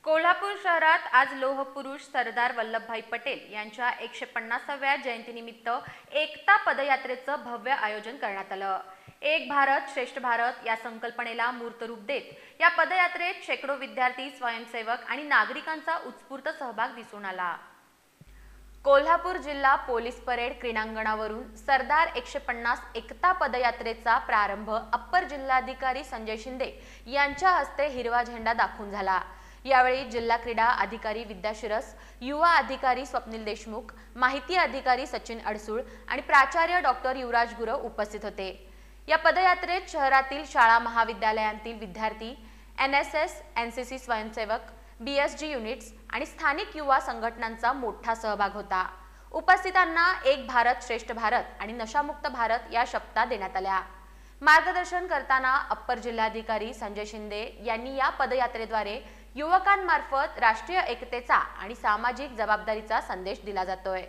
कोल्हापूर शहरात आज लोहपुरुष सरदार वल्लभभाई पटेल यांच्या 150व्या जयंतीनिमित्त एकता पदयात्रेचं भव्य आयोजन करण्यात आलं। एक भारत श्रेष्ठ भारत या संकल्पनेला मूर्तरूप देत या पदयात्रेत शेकडो विद्यार्थी, स्वयंसेवक आणि नागरिकांचा उत्स्फूर्त सहभाग दिसून आला। कोल्हापूर जिल्हा पोलीस परेड क्रीडांगणावरून सरदार 150 एकता पदयात्रेचा प्रारंभ अप्पर जिल्हाधिकारी संजय शिंदे यांच्या हस्ते हिरवा झेंडा दाखवून झाला। यावेळी जिल्हा क्रीडा अधिकारी विद्या शिरस, युवा अधिकारी स्वप्नील देशमुख, माहिती अधिकारी सचिन अडसूळ आणि प्राचार्य डॉक्टर युवराज गुरव उपस्थित होते। या पदयात्रेत शहरातील शाळा महाविद्यालयांतील विद्यार्थी, NSS, NCC स्वयंसेवक, BSG युनिट्स आणि स्थानिक युवा संघटनांचा मोठा सहभाग होता। उपस्थितांना एक भारत श्रेष्ठ भारत आणि नशामुक्त भारत या शपथा देण्यात आल्या। मार्गदर्शन करताना अप्पर जिल्हाधिकारी संजय शिंदे यांनी या पदयात्रेद्वारे युवकांमार्फत राष्ट्रीय एकतेचा आणि सामाजिक जबाबदारीचा संदेश दिला जातोय।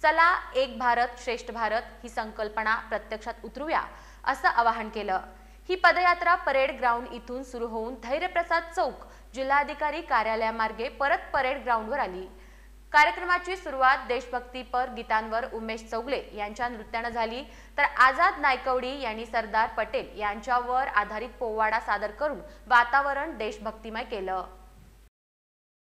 चला एक भारत श्रेष्ठ भारत ही संकल्पना प्रत्यक्षात उतरूया असं आवाहन केलं। ही पदयात्रा परेड ग्राउंड इथून सुरू होऊन धैर्यप्रसाद चौक, जिल्हाधिकारी कार्यालयामार्गे परत परेड ग्राउंडवर आली। कार्यक्रमाची सुरुवात देशभक्तीपर गीतांवर उमेश चौगले यांच्या नृत्यानं झाली, तर आझाद नायकवडी यांनी सरदार पटेल यांच्यावर आधारित पोवाडा सादर करून वातावरण देशभक्तिमय केलं।